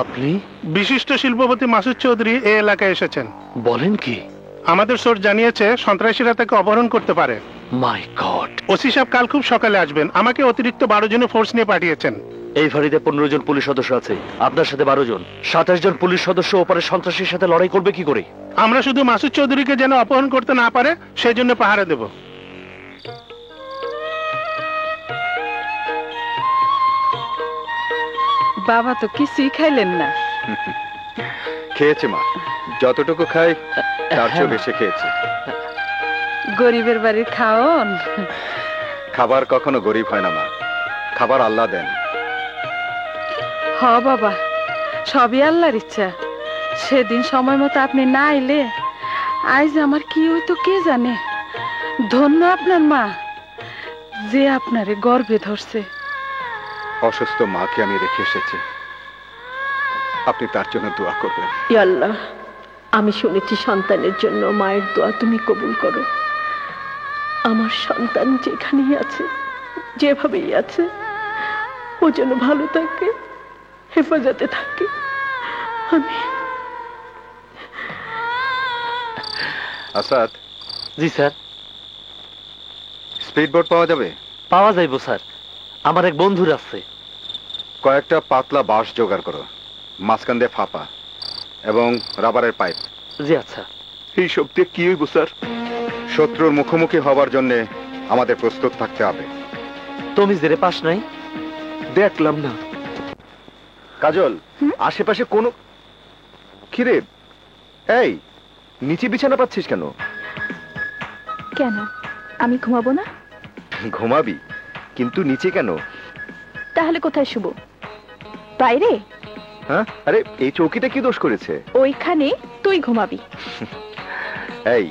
আপনি? বিশিষ্ট শিল্পপতি মাসুদ চৌধুরী এই এলাকায় এসেছেন। বলেন কি? আমাদের সোর্স জানিয়েছে সন্ত্রাসীরা তাকে অপহরণ করতে পারে। মাই গড। ওসি সাহেব কাল খুব সকালে আসবেন। আমাকে অতিরিক্ত 12 জনের ফোর্স নিয়ে পাঠিয়েছেন। এই ফাঁড়িতে 15 জন পুলিশ সদস্য আছে, আপনার সাথে 12 জন, 27 জন পুলিশ সদস্য ওপারে সন্ত্রাসীর সাথে লড়াই করবে কি করে? আমরা শুধু মাসুদ চৌধুরীকে যেন অপহরণ করতে না পারে সেই জন্য পাহারা দেব। বাবা তো কিছুই খাইলেন না। খেয়েছে মা, যতটুকু খাই তার চেয়ে বেশি খেয়েছে। গরিবের বাড়ির খাওন। খাবার কখনো গরিব হয় না মা, খাবার আল্লাহ দেন। হ বাবা, সবই আল্লাহর ইচ্ছা। সেদিন সময় মতো আপনি না আইলে আজ আমার কি হইতো কে জানে। ধন্য আপনার মা যে আপনারে গর্ভে ধরছে। অসুস্থ মাকে আমি রেখে এসেছি, আপনি তার জন্য দোয়া করবেন। ইয়া আল্লাহ, আমি শুনেছি সন্তানের জন্য মায়ের দোয়া তুমি কবুল করো। আমার সন্তান যেখানেই আছে, যেভাবেই আছে, ও যেন ভালো থাকে, হেফাজতে থাকে। আমি আসাদ। জি স্যার। স্পিড বোট পাওয়া যাবে? পাওয়া যাইব স্যার, আমার এক বন্ধুর আছে। কয়েকটা পাতলা বাঁশ জোগাড় করো, মাঝখান দিয়ে ফাঁপা এবং রাবারের পাইপ। জি আচ্ছা। এই সব দিয়ে কি হইব স্যার? শত্রুর মুখোমুখি হবার জন্য আমাদের প্রস্তুত থাকতে হবে। তুমি জেরে পাস নাই? দেখলাম না। কাজল, আশেপাশে কোনো কিরে? এই নিচে বিছানা পাচ্ছিস কেন? কেন, আমি ঘুমাবো না? ঘুমাবি, কিন্তু নিচে কেন? তাহলে কোথায় শুবো? বাইরে? হ্যাঁ, আরে এই চৌকিটা কি দোষ করেছে? ওইখানে তুই ঘুমাবি। এই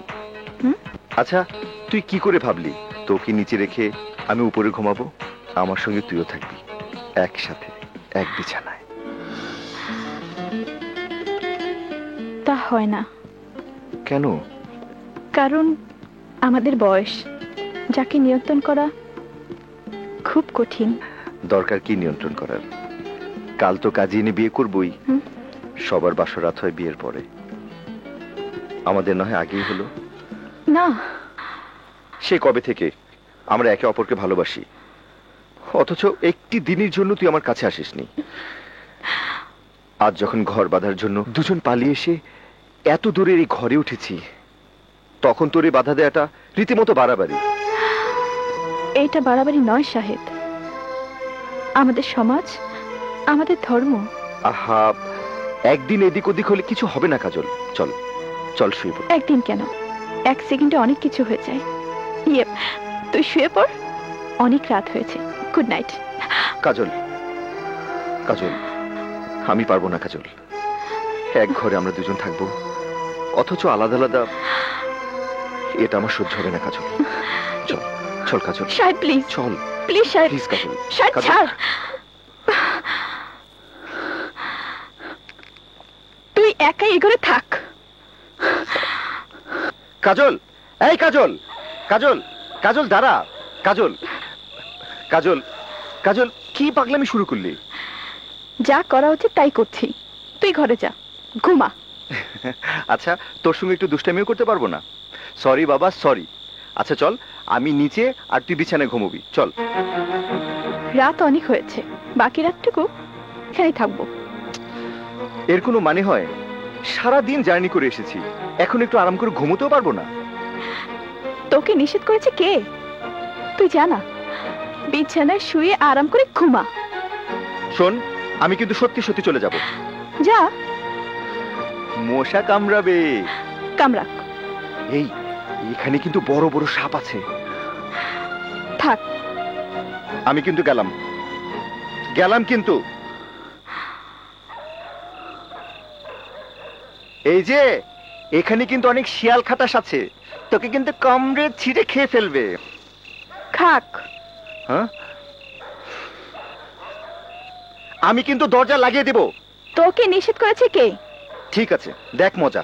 আচ্ছা, তুই কি করে ভাবলি তোকে নিচে রেখে আমি উপরে ঘুমাবো? আমার সঙ্গে তুইও থাকবি, একসাথে এক বিছানায়। তা হয় না। কেন? কারণ আমাদের বয়স, যাকে নিয়ন্ত্রণ করা খুব কঠিন। দরকার কি নিয়ন্ত্রণ করার? কাল তো কাজী এনে বিয়ে করবই। সবার বাসরাত হয় বিয়ের পরে, আমাদের না হয় আগেই হলো? না, সে কবে থেকে আমরা একে অপরকে ভালোবাসি, অথচ একটি দিনের জন্য তুই আমার কাছে আসিসনি। আজ যখন ঘর বাঁধার জন্য দুজন পালিয়ে এসে এত দূরের এই ঘরে উঠেছি, তখন তোর এই বাধা দেয়াটা রীতিমতো বাড়াবাড়ি। এইটা বাড়াবাড়ি নয় শাহেদ, আমাদের সমাজ, আমাদের ধর্ম। আহা, একদিন এদিক ওদিক হলে কিছু হবে না কাজল, চল চল শুয়ে পড়। একদিন কেন, এক সেকেন্ডে অনেক কিছু হয়ে যায়। ইয়ে, তুই শুয়ে পড়, অনেক রাত হয়েছে। Good night. কাজল, কাজল, আমি পারবো না কাজল। এক ঘরে আমরা দুজন থাকবো, অথচ আলাদা আলাদা, এটা আমার সহ্য হবে না কাজল। চল চল কাজল। শাহেদ প্লিজ, চল প্লিজ শাহেদ, প্লিজ কাজল। শাহেদ ছাড়। তুই একাই এই ঘরে থাক। কাজল, এই কাজল, কাজল, কাজল দাঁড়া। কাজল, কাজল, কাজল, কি পাগলামি শুরু করলি? যা করা উচিত তাই করছি, তুই ঘরে যা, ঘুমা। আচ্ছা, তোর সঙ্গে একটু দুষ্টামিও করতে পারবো না? সরি বাবা, সরি। আচ্ছা চল, আমি নিচে আর তুই বিছানায় ঘুমোবি, চল। রাত অনেক হয়েছে, বাকি রাতটুকু এখানেই থাকবো। এর কোনো মানে হয়? সারাদিন জার্নি করে এসেছি, এখন একটু আরাম করে ঘুমোতেও পারবো না? তোকে নিষেধ করেছে কে? তুই জানা, বিছানায় শুয়ে আরাম করে ঘুমা। শোন, আমি কিন্তু সত্যি সত্যি চলে যাব। যা। মশা কামড়াবে। কামড়াক। এই, এখানে কিন্তু বড় বড় সাপ আছে। থাক। আমি কিন্তু গেলাম, গেলাম কিন্তু। এই যে, এখানে কিন্তু অনেক শিয়াল খাটাস আছে, তোকে কিন্তু কামড়ে ছিঁড়ে খেয়ে ফেলবে। খাক। হ্যাঁ, আমি কিন্তু দরজা লাগিয়ে দেব। তোকে নিষেধ করেছে কে? ঠিক আছে, দেখ মজা।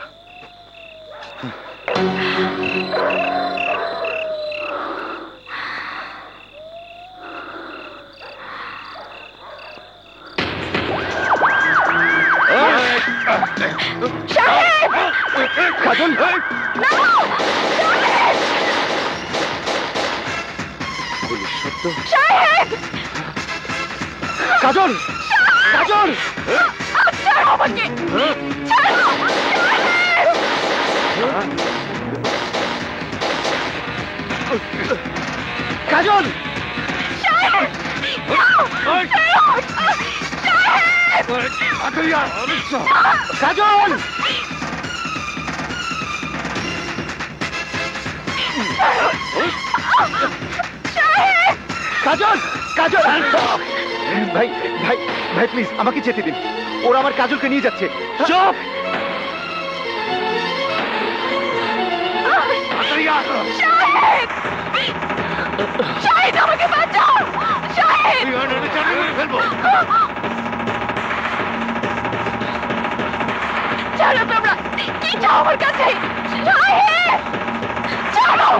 কাজল পুলিশ সত্য কাজল কাজল কাজল কাজল কাজল কাজল ভাই ভাই ভাই প্লিজ আমাকে যেতে দিন ওরা আমার কাজলকে নিয়ে যাচ্ছে চুপ শাহিদ আমাকে বাঁচাও শাহিদ ছাড়ো তোমরা কি চাও আমার কাছে শাহিদ ছাড়ো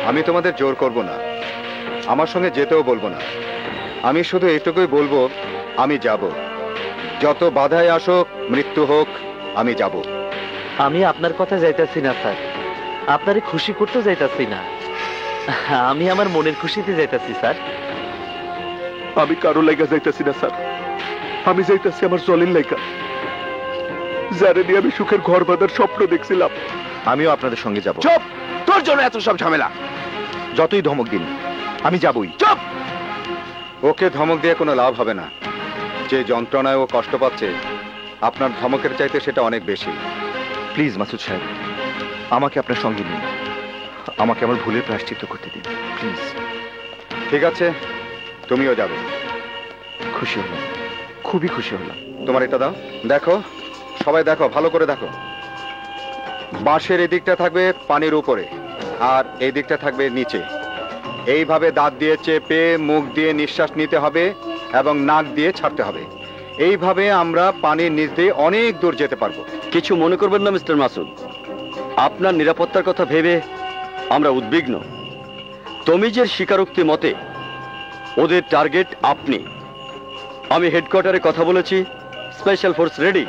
আমি তোমাদের জোর করব না, আমার সঙ্গে যেতেও বলবো না। আমি শুধু এটুকুই বলবো, আমি যাব। যত বাধায় আসুক, মৃত্যু হোক, আমি যাব। আমি আপনার কথা যাইতাছি না স্যার, আপনারে খুশি করতে যাইতাছি না, আমি আমার মনের খুশিতে যাইতাছি স্যার। আমি কারো লাইগা যাইতাছি না স্যার, আমি যাইতাছি আমার জলের লাইগা, যারে নিয়ে আমি সুখের ঘর বাঁধার স্বপ্ন দেখছিলাম। আমিও আপনাদের সঙ্গে যাব। চুপ, তোর জন্য এত সব ঝামেলা। যতই ধমক দিন আমি যাবই। চুপ। ওকে ধমক দিয়ে কোনো লাভ হবে না। যে যন্ত্রণায় ও কষ্ট পাচ্ছে, আপনার ধমকের চাইতে সেটা অনেক বেশি। প্লিজ মাসুদ সাহেব, আমাকে আপনার সঙ্গে নিন, আমাকে আমার ভুলের প্রায়শ্চিত্ত করতে দিন প্লিজ। ঠিক আছে, তুমিও যাবে। খুশি হলাম, খুবই খুশি হলাম। তোমার এটা দাও। দেখো, সবাই দেখো, ভালো করে দেখো। বাঁশের এই দিকটা থাকবে পানির উপরে, আর এই দিকটা থাকবে নিচে। এইভাবে দাঁত দিয়ে চেপে মুখ দিয়ে নিঃশ্বাস নিতে হবে এবং নাক দিয়ে ছাড়তে হবে। এইভাবে আমরা পানির নিচ দিয়ে অনেক দূর যেতে পারবো। কিছু মনে করবেন না মিস্টার মাসুদ, আপনার নিরাপত্তার কথা ভেবে আমরা উদ্বিগ্ন। তমিজের স্বীকারোক্তি মতে ওদের টার্গেট আপনি। আমি হেডকোয়ার্টারে কথা বলেছি, স্পেশাল ফোর্স রেডি,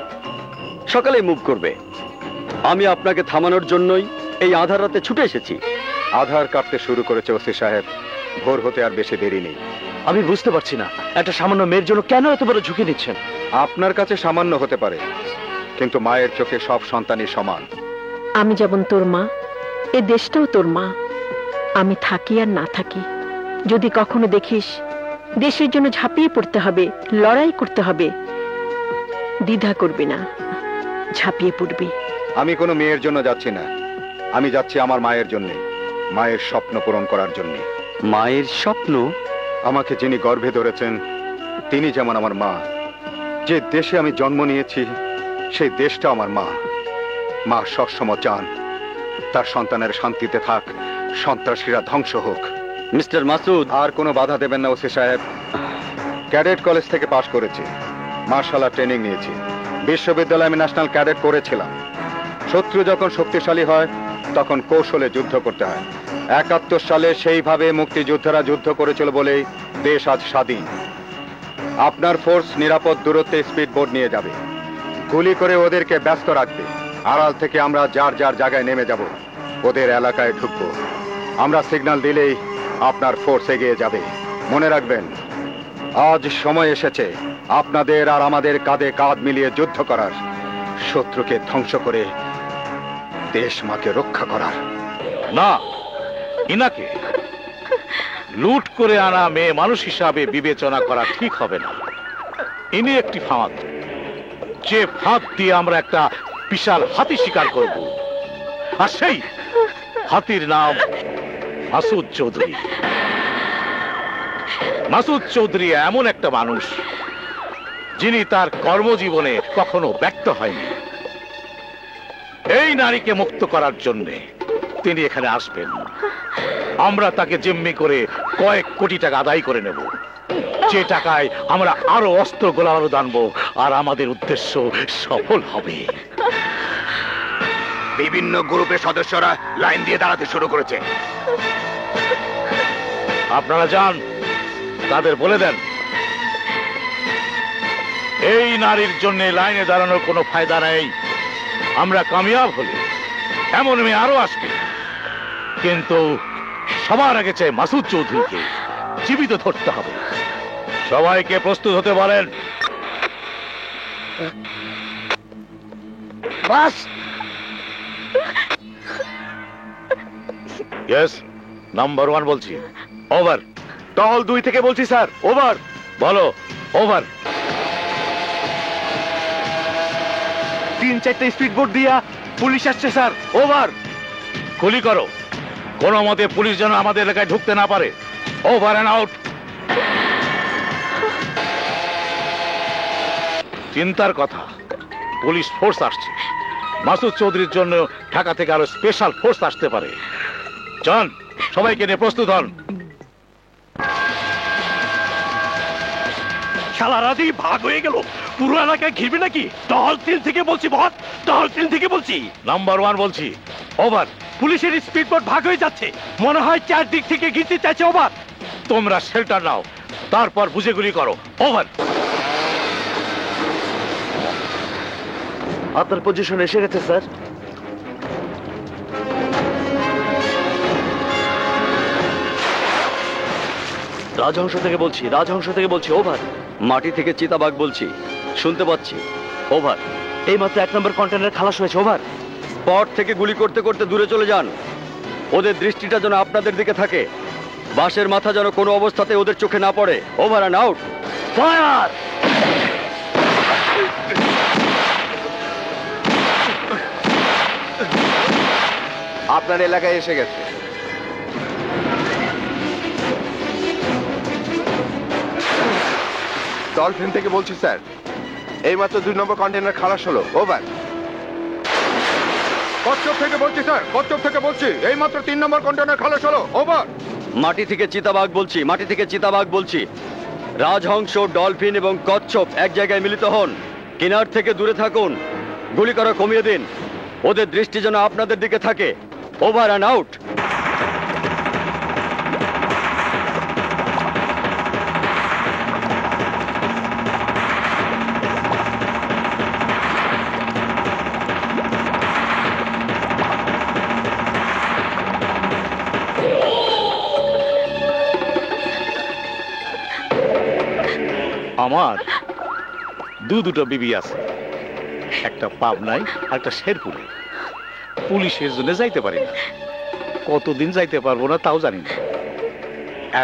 সকালে মুভ করবে। আমি আপনাকে থামানোর জন্যই এই আধার রাতে ছুটে এসেছি। আধার কাটতে শুরু করেছে ওসি সাহেব, ভোর হতে আর বেশি দেরি নেই। আমি বুঝতে পারছি না, একটা সামান্য মেয়ের জন্য কেন এত বড় ঝুঁকি নিচ্ছেন? আপনার কাছে সামান্য হতে পারে, কিন্তু মায়ের চোখে সব সন্তানই সমান। আমি যেমন তোর মা, এ দেশটাও তোর মা। আমি থাকি আর না থাকি, যদি কখনো দেখিস দেশের জন্য ঝাঁপিয়ে পড়তে হবে, লড়াই করতে হবে, দ্বিধা করবি না, ঝাঁপিয়ে পড়বি। আমি কোনো মেয়ের জন্য যাচ্ছি না, আমি যাচ্ছি আমার মায়ের জন্য, মায়ের স্বপ্ন পূরণ করার জন্য। মায়ের স্বপ্ন? আমাকে যিনি গর্ভে ধরেছেন তিনি যেমন আমার মা। যে দেশে আমি জন্ম নিয়েছি সেই দেশটা আমার মা। মা সবসময় চান তার সন্তানের শান্তিতে থাক, সন্ত্রাসীরা ধ্বংস হোক। মিস্টার মাসুদ, আর কোনো বাধা দেবেন না ওসি সাহেব। ক্যাডেট কলেজ থেকে পাশ করেছি, মার্শাল আর্ট ট্রেনিং নিয়েছি, বিশ্ববিদ্যালয়ে আমি ন্যাশনাল ক্যাডেট করেছিলাম। শত্রু যখন শক্তিশালী হয় তখন কৌশলে যুদ্ধ করতে হয়। 71 সালে সেইভাবে মুক্তিযোদ্ধারা যুদ্ধ করেছিল বলেই দেশ আজ স্বাধীন। আপনার ফোর্স নিরাপদ দূরত্বে স্পিড বোট নিয়ে যাবে, গুলি করে ওদেরকে ব্যস্ত রাখবে। আড়াল থেকে আমরা যার যার জায়গায় নেমে যাব, ওদের এলাকায় ঢুকবো। আমরা সিগন্যাল দিলেই আপনার ফোর্স এগিয়ে যাবে। মনে রাখবেন, আজ সময় এসেছে আপনাদের আর আমাদের কাঁধে কাঁধ মিলিয়ে যুদ্ধ করার, শত্রুকে ধ্বংস করে দেশ মাকে রক্ষা করার। না, ইনাকে লুট করে আনা মেয়ে মানুষ হিসাবে বিবেচনা করা ঠিক হবে না। ইনি একটি ফাঁদ, যে ফাঁদ দিয়ে আমরা একটা বিশাল হাতি শিকার করব, আর সেই হাতির নাম মাসুদ চৌধুরী। মাসুদ চৌধুরী এমন একটা মানুষ যিনি তার কর্মজীবনে কখনো ব্যর্থ হয়নি। এই নারীকে মুক্ত করার জন্য তিনি এখানে আসবেন। আমরা তাকে জিম্মি করে কয়েক কোটি টাকা আদায় করে নেব, যে টাকায় আমরা আরো অস্ত্র গোলাবারুদ আনবো, আর আমাদের উদ্দেশ্য সফল হবে। বিভিন্ন গ্রুপের সদস্যরা লাইন দিয়ে দাঁড়াতে শুরু করেছে। আপনারা যান, তাদের বলে দেন এই নারীর জন্য লাইনে দাঁড়ানোর কোনো ফায়দা নেই। আমরা কামিয়াব হলে এমন মেয়ে আরো আসবে, কিন্তু সবার আগে চাই মাসুদ চৌধুরীকে জীবিত ধরতে হবে। সবাইকে প্রস্তুত হতে বলেন। বাস ইয়েস, নাম্বার 1 বলছি। ওভার। টহল 2 থেকে বলছি স্যার, ওভার। বলো। ওভার। 3-4টে স্পিড বোট দিয়া পুলিশ আসছে স্যার, ওভার। গুলি করো, কোনো মতে পুলিশ যেন আমাদের এলাকায় ঢুকতে না পারে। Over and out. চিন্তার কথা, পুলিশ ফোর্স আসছে। মাসুদ চৌধুরীর জন্য ঢাকা থেকে আরো স্পেশাল ফোর্স আসতে পারে। যান, সবাইকে নিয়ে প্রস্তুত হন। সারা রাতেই ভাগ হয়ে গেল, পুরো এলাকায় ঘিরবে নাকি? টহল 3 থেকে বলছি বস, টহল 3 থেকে বলছি। নাম্বার 1 বলছি। ওভার। পুলিশের স্পিড বোট ভাগ হয়ে যাচ্ছে, মনে হয় 4 দিক থেকে ঘিরতে চাইছে। ওভার। তোমরা শেল্টার নাও, তারপর বুঝে গুলি করো। ওভার। আপনার পজিশন এসে গেছে স্যার। রাজহংস থেকে বলছি, রাজহংস থেকে বলছি, ওভার। মাটি থেকে চিতাবাঘ বলছি, শুনতে পাচ্ছি, ওভার। এই মাত্র 1 নম্বর কন্টেনার খালাস হয়েছে, ওভার। স্পট থেকে গুলি করতে করতে দূরে চলে যান। ওদের দৃষ্টিটা যেন আপনাদের দিকে থাকে, বাঁশের মাথা যেন কোনো অবস্থাতে ওদের চোখে না পড়ে। Over and out. ফায়ার! আপনার এলাকায় এসে গেছে। ডলফিন থেকে বলছি স্যার, এইমাত্র 2 নম্বর কন্টেনার খালাস হলো। ওভার। কচ্ছপ থেকে বলছি স্যার, কচ্ছপ থেকে বলছি, এইমাত্র 3 নম্বর কন্টেনার খালাস হলো। ওভার। মাটি থেকে চিতাবাঘ বলছি, মাটি থেকে চিতাবাঘ বলছি। রাজহংস, ডলফিন এবং কচ্ছপ এক জায়গায় মিলিত হন, কিনার থেকে দূরে থাকুন, গুলি করা কমিয়ে দিন, ওদের দৃষ্টি যেন আপনাদের দিকে থাকে। Over and out. আমার দুটো বিবি আছে, একটা পাবনায় আর একটা শেরপুরে। পুলিশের জন্য যাইতে পারি না, কতদিন যাইতে পারবো না তাও জানি না।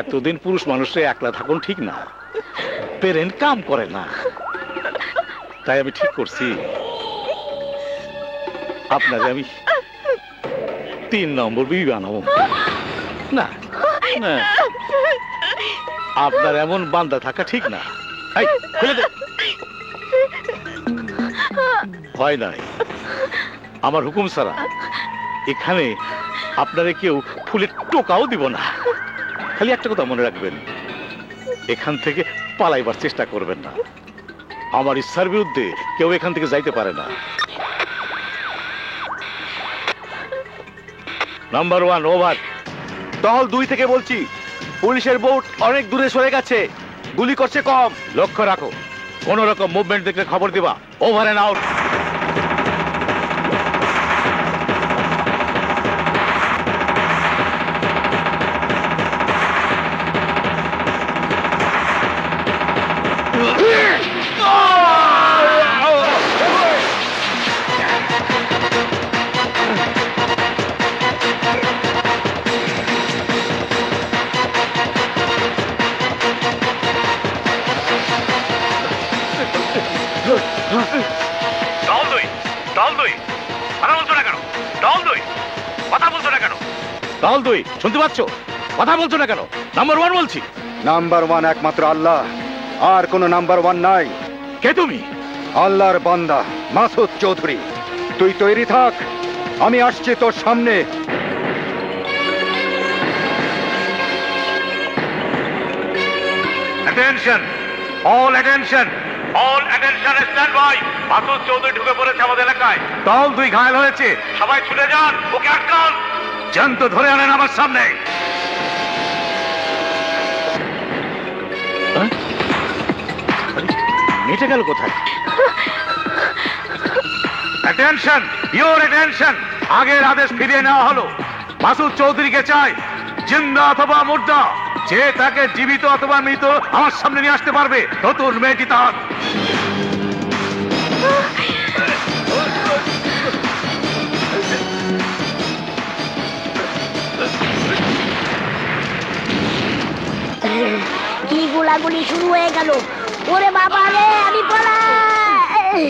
এতদিন পুরুষ মানুষে একলা থাকুন ঠিক না, পেরেন কাম করে না। তাই আমি ঠিক করছি আপনাকে আমি 3 নম্বর বিবি বানাবো। না না, আপনার এমন বান্দা থাকা ঠিক না। এই, খুলে দে। ভয় নাই, আমার হুকুম ছাড়া এখানে আপনারে কেউ ফুলের টোকাও দিব না। খালি একটা কথা মনে রাখবেন, এখান থেকে পালাইবার চেষ্টা করবেন না। আমার ইচ্ছার বিরুদ্ধে কেউ এখান থেকে যাইতে পারে না। Number 1 over. টহল 2 থেকে বলছি, পুলিশের বোট অনেক দূরে সরে গেছে, গুলি করছে কম। লক্ষ্য রাখো, কোন রকম মুভমেন্ট দেখলে খবর দিবা। Over and out. টহল 2, শুনতে পাচ্ছ? কথা বলছো না কেন? নাম্বার 1 বলছি। নাম্বার 1 একমাত্র আল্লাহ, আর কোনো নাম্বার 1 নাই। কে তুমি? আল্লাহর বান্দা মাসুদ চৌধুরী। তুই তৈরি থাক, আমি আসছি তোর সামনে। Attention, all attention, all attention, stand by. Masud Chowdhury ঢুকে পড়েছে আমাদের এলাকায়। দল 2 ঘায়েল হয়েছে, সবাই ছুটে যান, ওকে আটকান, জ্যান্ত ধরে আনেন আমার সামনে। মেয়েটা গেল কোথায়? অ্যাটেনশন, ইউর অ্যাটেনশন, আগের আদেশ ফিরিয়ে নেওয়া হলো। মাসুদ চৌধুরীকে চাই, জিন্দা অথবা মুর্দা। যে তাকে জীবিত অথবা মৃত আমার সামনে নিয়ে আসতে পারবে, নতুন মেয়েটি তার। কি গোলাগুলি শুরু হয়ে গেল! ওরে বাবা রে, আমি পলাই!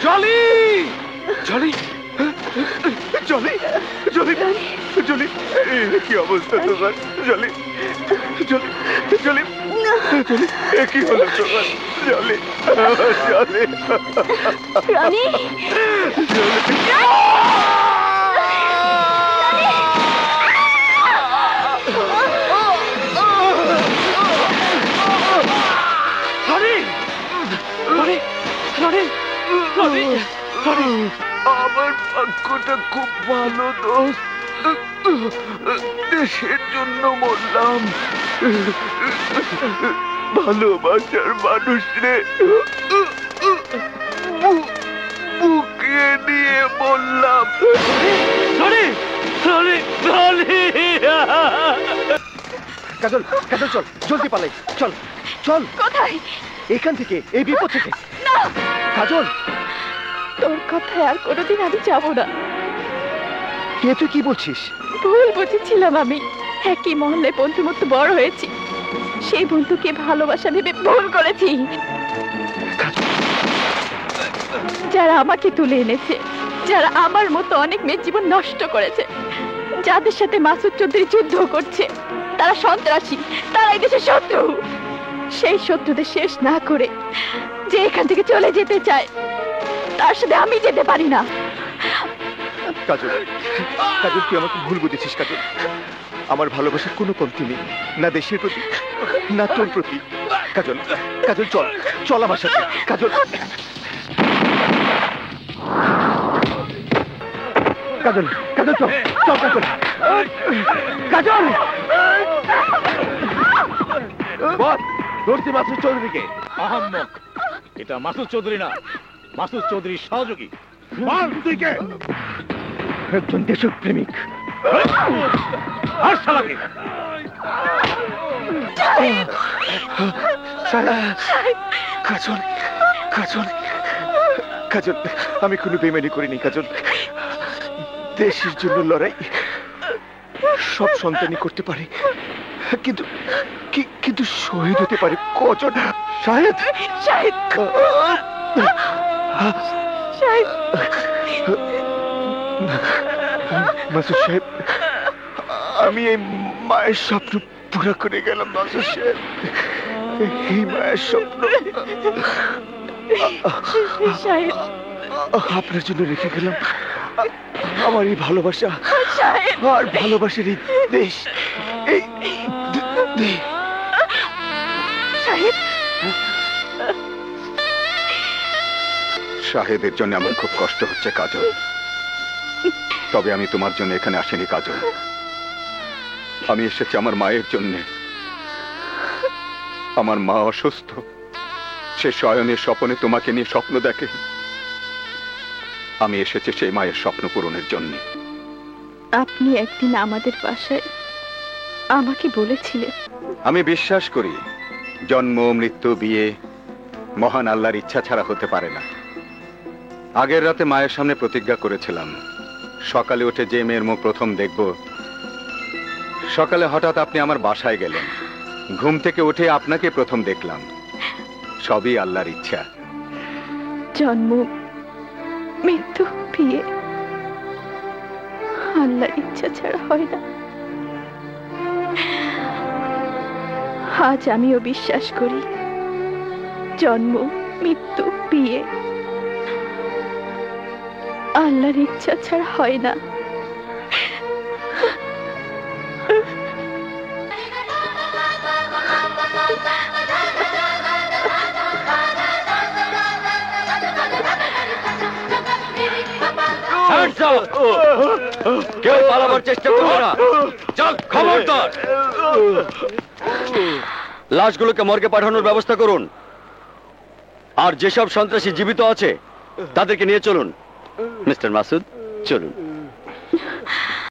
জলি, জলি, জলি, জলি, জলি, কি অবস্থা তোমার? জলি, জলি, জলি, জলি, কি হলো তোমার? জলি, জলি, রনি! আমার ভাগ্যটা খুব ভালো দোস্ত, দেশের জন্য মরলাম, ভালোবাসার মানুষরে বুকে নিয়ে বললাম। কাজল, কাজল, চল, জলদি পালাই, চল, চল। কোথায়? এখান থেকে, এই বিপদ থেকে। কাজল, তোর কথায় আর কোনোদিন আমি যাব না। কে তুই কি বলছিস? ভুল বুঝেছিলাম আমি। একই মহল্লে বন্ধুর মতো বড় হয়েছি, সেই বন্ধুকে ভালোবাসা ভেবে ভুল করেছি। যারা আমাকে তুলে এনেছে, যারা আমার মতো অনেক মেয়ের জীবন নষ্ট করেছে, যাদের সাথে মাসুদ চৌধুরী যুদ্ধ করছে, তারা সন্ত্রাসী, তারা এই দেশের শত্রু। সেই শত্রুদের শেষ না করে যে এখান থেকে চলে যেতে চায়, তার সাথে আমি যেতে পারি না। কাজল, কাজল, তুই আমাকে ভুল বুঝেছিস। কাজল, আমার ভালোবাসার কোনো কমতি নেই, না দেশের প্রতি, না তোর প্রতি। কাজল, কাজল, চল, চল আমার সাথে। কাজল, কাজল, কাজল, চল, চল, কাজল, কাজল। বল, ধরছি মাসুদ চৌধুরীকে। আহম্মক, এটা মাসুদ চৌধুরী না, মাসুদ চৌধুরীর সহযোগী। বল, তুই কে? একজন দেশপ্রেমিক। আর শালাকে কাজল, কাজল, কাজল, আমি কোনো বেমানি করিনি। কাজল, দেশের জন্য লড়াই সব সন্তানই করতে পারে, কিন্তু কিন্তু শহীদ হতে পারে কজন? শাহেদ, শাহেদ, শাহেদ, মাসুদ সাহেব, আমি এই মায়ের স্বপ্ন পুরা করে গেলাম। মাসুদ সাহেব, এই মায়ের স্বপ্ন শাহেদ, আপনার জন্য রেখে গেলাম। আমার এই ভালোবাসা আর ভালোবাসার এই দেশ, এই শাহেদ। শাহেদের জন্য আমার খুব কষ্ট হচ্ছে কাজল, তবে আমি তোমার জন্য এখানে আসিনি কাজল। আমি এসেছি আমার মায়ের জন্য। আমার মা অসুস্থ, সে শয়নের স্বপ্নে তোমাকে নিয়ে স্বপ্ন দেখে। আমি এসেছি সেই মায়ের স্বপ্ন পূরণের জন্য। আপনি একদিন আমাদের বাসায় আমাকে বলেছিলেন, আমি বিশ্বাস করি জন্ম, মৃত্যু, বিয়ে মহান আল্লাহর ইচ্ছা ছাড়া হতে পারে না। আগের রাতে মায়ের সামনে প্রতিজ্ঞা করেছিলাম, সকালে উঠে যে মেয়ের মুখ প্রথম দেখব। সকালে হঠাৎ আপনি আমার বাসায় গেলেন, ঘুম থেকে উঠে আপনাকে প্রথম দেখলাম। সবই আল্লাহর ইচ্ছা। জন্ম, মৃত্যু, বিয়ে আল্লাহর ইচ্ছা ছাড়া হয় না। আজ আমিও বিশ্বাস করি জন্ম, মৃত্যু, বিয়ে আল্লাহর ইচ্ছা ছাড়া হয় না। Hands up! কেউ পালাবার চেষ্টা করবে না। চল, খবরদার! লাশগুলোকে মর্গে পাঠানোর ব্যবস্থা করুন। আর যেসব সন্ত্রাসী জীবিত আছে তাদেরকে নিয়ে চলুন। মিস্টার মাসুদ, চলুন।